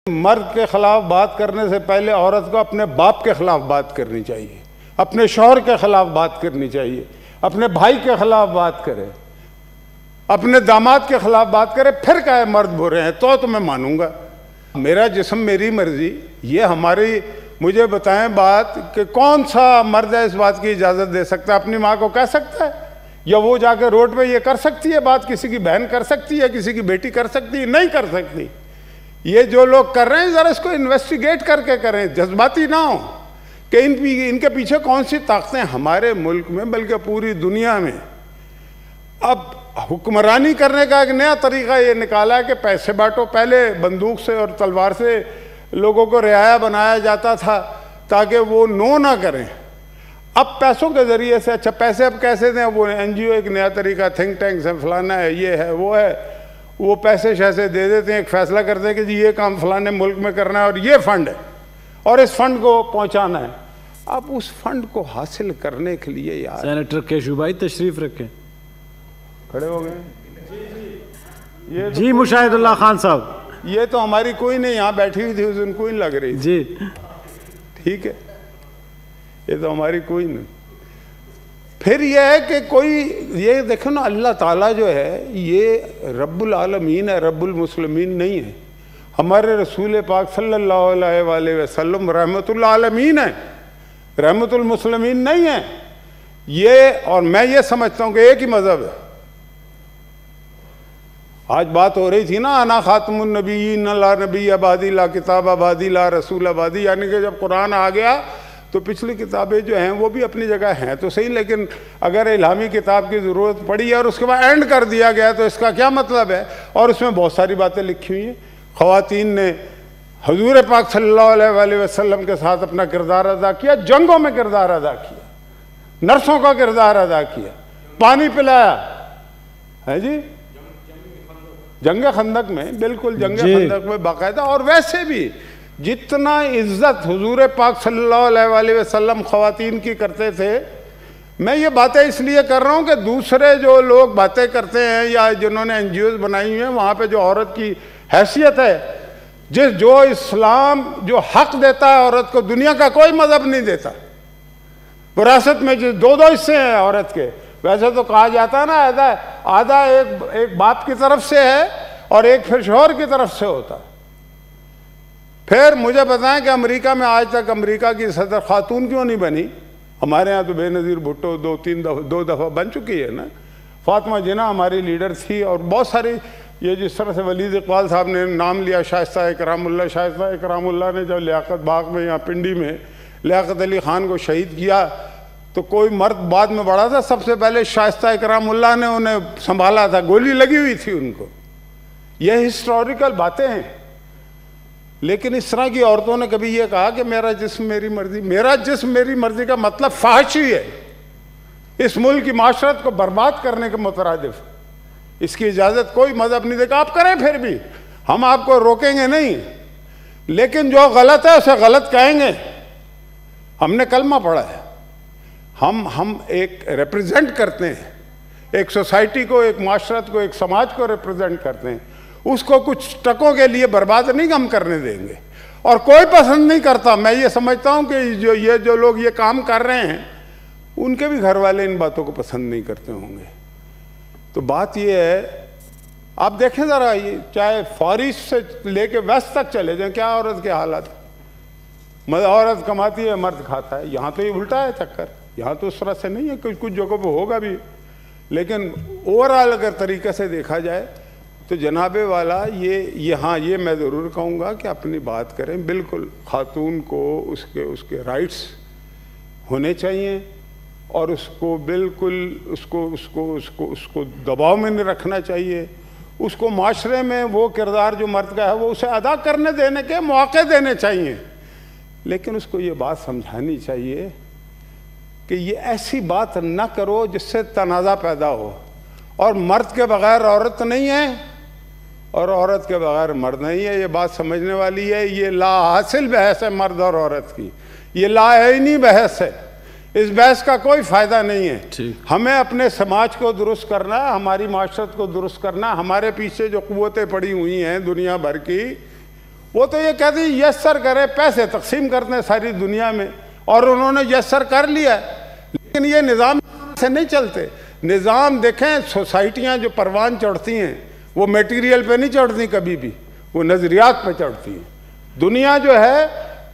مرد کے خلاف بات کرنے سے پہلے عورت کو اپنے باپ کے خلاف بات کرنی چاہیے، اپنے شوہر کے خلاف بات کرنی چاہیے، اپنے بھائی کے خلاف بات کرے، اپنے داماد کے خلاف بات کرے، پھر کہے مرد برے ہیں تو میں مانوں گا۔ میرا جسم میری مرضی، یہ ہماری، مجھے بتائیں بات کہ کون سا مرد ہے اس بات کی اجازت دے سکتا ہے؟ اپنی ماں کو کہہ سکتا ہے؟ یا وہ جا کے روڈ پہ یہ کر سکتی ہے بات؟ کسی کی بہن کر سکتی ہے؟ کسی کی بیٹی کر سکتی ہے؟ نہیں کر سکتی۔ یہ جو لوگ کر رہے ہیں ذرا اس کو انویسٹیگیٹ کر کے کریں، جذباتی نہ ہوں کہ ان کے پیچھے کون سی طاقتیں ہمارے ملک میں بلکہ پوری دنیا میں۔ اب حکمرانی کرنے کا ایک نیا طریقہ یہ نکالا ہے کہ پیسے بانٹو۔ پہلے بندوق سے اور تلوار سے لوگوں کو رعایا بنایا جاتا تھا تاکہ وہ نو نہ کریں، اب پیسوں کے ذریعے سے۔ اچھا پیسے اب کیسے دیں؟ وہ این جی او ایک نیا طریقہ، تھنک ٹینکس ہے، فلانا ہے، یہ ہے، وہ ہے، وہ پیسے شیسے دے دیتے ہیں، ایک فیصلہ کرتے ہیں کہ جی یہ کام فلانے ملک میں کرنا ہے اور یہ فنڈ ہے اور اس فنڈ کو پہنچانا ہے۔ اب اس فنڈ کو حاصل کرنے کے لیے یار سینیٹر کیشو بھائی تشریف رکھیں، کھڑے ہو گئے جی مشاہد اللہ خان صاحب، یہ تو ہماری کوئی نہیں یہاں بیٹھی ہوئی تھی اس دن، کوئی لگ رہی تھی، جی ٹھیک ہے، یہ تو ہماری کوئی نہیں۔ پھر یہ ہے کہ کوئی یہ دیکھو نا، اللہ تعالیٰ جو ہے یہ رب العالمین ہے، رب المسلمین نہیں ہے۔ ہمارے رسول پاک صلی اللہ علیہ وآلہ وسلم رحمت العالمین ہے، رحمت المسلمین نہیں ہے یہ۔ اور میں یہ سمجھتا ہوں کہ ایک ہی مذہب ہے۔ آج بات ہو رہی تھی نا، انا خاتم النبیین لا نبی آبادی لا کتاب آبادی لا رسول آبادی، یعنی کہ جب قرآن آ گیا تو پچھلی کتابیں جو ہیں وہ بھی اپنی جگہ ہیں تو صحیح، لیکن اگر الہامی کتاب کی ضرورت پڑی اور اس کے بعد اینڈ کر دیا گیا تو اس کا کیا مطلب ہے؟ اور اس میں بہت ساری باتیں لکھی ہوئی ہیں۔ خواتین نے حضور پاک صلی اللہ علیہ وآلہ وسلم کے ساتھ اپنا کردار ادا کیا، جنگوں میں کردار ادا کیا، نرسوں کا کردار ادا کیا، پانی پلایا ہے جی، جنگ خندق میں، بالکل جنگ خندق میں باقاعدہ۔ اور ویسے بھی جتنا عزت حضور پاک صلی اللہ علیہ وآلہ وسلم خواتین کی کرتے تھے، میں یہ باتیں اس لیے کر رہا ہوں کہ دوسرے جو لوگ باتیں کرتے ہیں یا جنہوں نے این جی اوز بنائی ہوئی ہیں، وہاں پہ جو عورت کی حیثیت ہے، جو اسلام جو حق دیتا ہے عورت کو، دنیا کا کوئی مذہب نہیں دیتا۔ وراثت میں جو دو حصے ہیں عورت کے، ویسے تو کہا جاتا ہے نا آدھا ایک باپ کی طرف سے ہے اور ایک پھر شوہر کی طرف سے ہوتا ہے۔ پھر مجھے بتائیں کہ امریکہ میں آج تک امریکہ کی صدر خاتون کیوں نہیں بنی؟ ہمارے ہاں تو بے نظیر بھٹو دو دفعہ بن چکی ہے نا، فاطمہ جناح ہماری لیڈر تھی، اور بہت ساری، یہ جس طرح سے ولید اقبال صاحب نے نام لیا، شائستہ اکرام اللہ، شائستہ اکرام اللہ نے جب لیاقت باغ میں یا پنڈی میں لیاقت علی خان کو شہید کیا تو کوئی مرد بعد میں بڑھا تھا، سب سے پہلے شائستہ اکرام اللہ نے انہیں سنبھالا تھا، گولی لگی ہوئی تھی ان کو۔ یہ ہسٹوریکل باتیں ہیں۔ لیکن اس طرح کی عورتوں نے کبھی یہ کہا کہ میرا جسم میری مرضی؟ میرا جسم میری مرضی کا مطلب فحاشی ہے، اس ملک کی معاشرت کو برباد کرنے کے مترادف۔ اس کی اجازت کوئی مذہب نہیں دے گا، آپ کریں، پھر بھی ہم آپ کو روکیں گے نہیں، لیکن جو غلط ہے اسے غلط کہیں گے۔ ہم نے کلمہ پڑھا ہے، ہم ایک ریپرزینٹ کرتے ہیں، ایک سوسائٹی کو، ایک معاشرت کو، ایک سماج کو ریپرزینٹ کرتے ہیں، اس کو کچھ ٹکوں کے لیے برباد نہیں ہم کرنے دیں گے۔ اور کوئی پسند نہیں کرتا، میں یہ سمجھتا ہوں کہ جو لوگ یہ کام کر رہے ہیں ان کے بھی گھر والے ان باتوں کو پسند نہیں کرتے ہوں گے۔ تو بات یہ ہے، آپ دیکھیں ذرا، یہ چاہے فارس سے لے کے ویسٹ تک چلے جائیں، کیا عورت کے حالات، عورت کماتی ہے مرد کھاتا ہے۔ یہاں تو یہ الٹا ہے چکر، یہاں تو اس طرح سے نہیں ہے، کچھ جگہوں پہ ہوگا بھی، لیکن اوورآل اگر طریقے سے دیکھا جائے تو جناب والا یہ میں ضرور کہوں گا کہ اپنی بات کریں، بالکل خاتون کو اس کے رائٹس ہونے چاہیے، اور اس کو بالکل اس کو دباؤ میں نہیں رکھنا چاہیے، اس کو معاشرے میں وہ کردار جو مرد کا ہے وہ اسے ادا کرنے دینے کے مواقع دینے چاہیے، لیکن اس کو یہ بات سمجھانی چاہیے کہ یہ ایسی بات نہ کرو جس سے تنازع پیدا ہو، اور مرد کے بغیر عورت نہیں ہے اور عورت کے بغیر مرد نہیں ہے، یہ بات سمجھنے والی ہے۔ یہ لا حاصل بحث ہے مرد اور عورت کی، یہ لا عینی بحث ہے، اس بحث کا کوئی فائدہ نہیں ہے۔ ہمیں اپنے سماج کو درست کرنا ہے، ہماری معاشرت کو درست کرنا ہے۔ ہمارے پیچھے جو قوتیں پڑی ہوئی ہیں دنیا بھر کی، وہ تو یہ کہتے ہیں یسر کرے، پیسے تقسیم کرتے ہیں ساری دنیا میں، اور انہوں نے یسر کر لیا ہے، لیکن یہ نظام سے نہیں چلتے۔ نظام دیکھیں، سوسائٹیاں جو پروان چڑھتی ہیں وہ میٹیریل پہ نہیں چڑھتی کبھی بھی، وہ نظریات پہ چڑھتی ہیں۔ دنیا جو ہے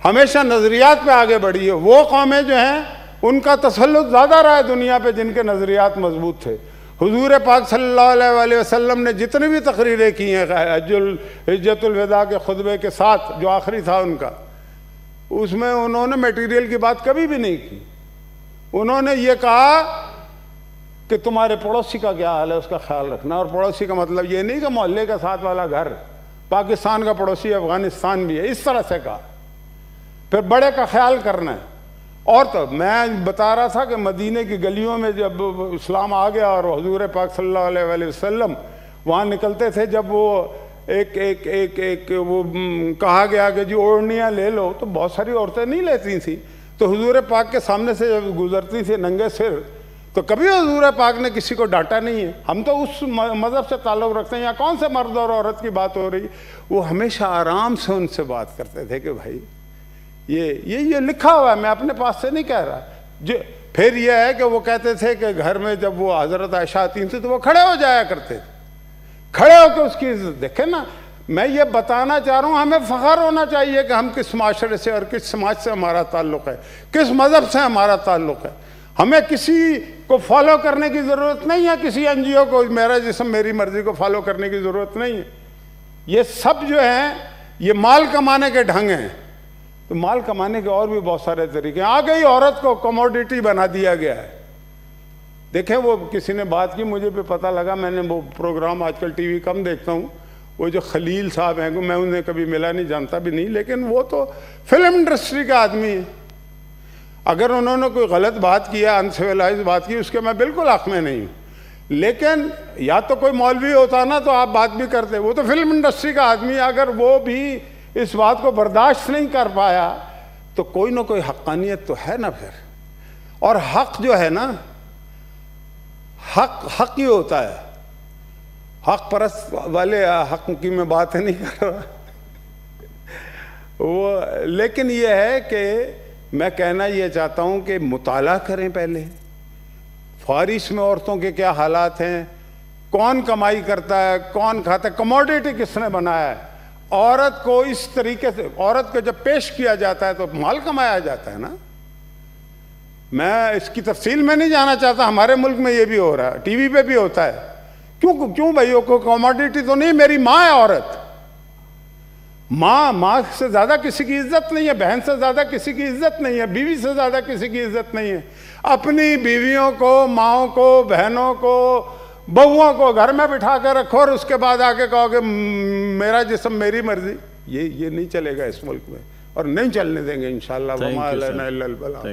ہمیشہ نظریات پہ آگے بڑھی ہے۔ وہ قومیں جو ہیں ان کا تسلط زیادہ رہا ہے دنیا پہ جن کے نظریات مضبوط تھے۔ حضور پاک صلی اللہ علیہ وسلم نے جتنی بھی تقریریں کی ہیں حجۃ الوداع کے خطبے کے ساتھ جو آخری تھا ان کا، اس میں انہوں نے میٹیریل کی بات کبھی بھی نہیں کی۔ انہوں نے یہ کہا کہ تمہارے پڑوسی کا کیا حال ہے اس کا خیال رکھنا، اور پڑوسی کا مطلب یہ نہیں کہ محلے کا ساتھ والا گھر، پاکستان کا پڑوسی افغانستان بھی ہے، اس طرح سے کہا۔ پھر بڑے کا خیال کرنا ہے۔ اور تو میں بتا رہا تھا کہ مدینہ کی گلیوں میں جب اسلام آ گیا اور حضور پاک صلی اللہ علیہ وسلم وہاں نکلتے تھے، جب وہ ایک وہ کہا گیا کہ جی اوڑھنیاں لے لو، تو بہت ساری عورتیں نہیں لیتی تھیں، تو حضور پاک کے سامنے سے جب گزرتی تھی ننگے سر، تو کبھی حضور پاک نے کسی کو ڈانٹا نہیں ہے۔ ہم تو اس مذہب سے تعلق رکھتے ہیں، یا کون سے مرد اور عورت کی بات ہو رہی، وہ ہمیشہ آرام سے ان سے بات کرتے تھے کہ بھائی یہ لکھا ہوا ہے، میں اپنے پاس سے نہیں کہہ رہا۔ پھر یہ ہے کہ وہ کہتے تھے کہ گھر میں جب وہ حضرت عائشہ آتی تھی تو وہ کھڑے ہو جایا کرتے تھے، کھڑے ہو کے اس کی عزت۔ دیکھیں نا، میں یہ بتانا چاہ رہا ہوں، ہمیں فخر ہونا چاہیے کہ ہم کس معاشرے سے اور کس سماج سے ہمارا تعلق ہے، کس مذہب سے ہمارا تعلق ہے۔ ہمیں کسی کو فالو کرنے کی ضرورت نہیں ہے، کسی این جی او کو میرا جسم میری مرضی کو فالو کرنے کی ضرورت نہیں ہے۔ یہ سب جو ہیں یہ مال کمانے کے ڈھنگ ہیں۔ تو مال کمانے کے اور بھی بہت سارے طریقے ہیں۔ آ گئی عورت کو کموڈیٹی بنا دیا گیا ہے۔ دیکھیں، وہ کسی نے بات کی، مجھے بھی پتہ لگا، میں نے وہ پروگرام آج کل ٹی وی کم دیکھتا ہوں، وہ جو خلیل صاحب ہیں، میں انہیں کبھی ملا نہیں، جانتا بھی نہیں، لیکن وہ تو فلم انڈسٹری کا آدمی ہے۔ اگر انہوں نے کوئی غلط بات کیا، انسیولائز بات کی، اس کے میں بالکل حق میں نہیں ہوں، لیکن یا تو کوئی مولوی ہوتا نا تو آپ بات بھی کرتے۔ وہ تو فلم انڈسٹری کا آدمی ہے، اگر وہ بھی اس بات کو برداشت نہیں کر پایا تو کوئی نہ کوئی حقانیت تو ہے نا پھر۔ اور حق جو ہے نا، حق ہی ہوتا ہے۔ حق پرست والے حق کی میں بات نہیں کر رہا وہ، لیکن یہ ہے کہ میں کہنا یہ چاہتا ہوں کہ مطالعہ کریں پہلے، فارس میں عورتوں کے کیا حالات ہیں، کون کمائی کرتا ہے، کون کھاتا ہے، کموڈیٹی کس نے بنایا ہے۔ عورت کو اس طریقے سے، عورت کو جب پیش کیا جاتا ہے تو مال کمایا جاتا ہے نا۔ میں اس کی تفصیل میں نہیں جانا چاہتا، ہمارے ملک میں یہ بھی ہو رہا ہے، ٹی وی پہ بھی ہوتا ہے۔ کیوں بھائیوں کو کموڈیٹی تو نہیں، میری ماں ہے عورت، ماں سے زیادہ کسی کی عزت نہیں ہے، بہن سے زیادہ کسی کی عزت نہیں ہے، بیوی سے زیادہ کسی کی عزت نہیں ہے۔ اپنی بیویوں کو، ماؤں کو، بہنوں کو، بہوؤں کو گھر میں بٹھا کے رکھو اور اس کے بعد آ کے کہو کہ میرا جسم میری مرضی، یہ نہیں چلے گا اس ملک میں، اور نہیں چلنے دیں گے انشاءاللہ۔ وما علینا الا البلاغ۔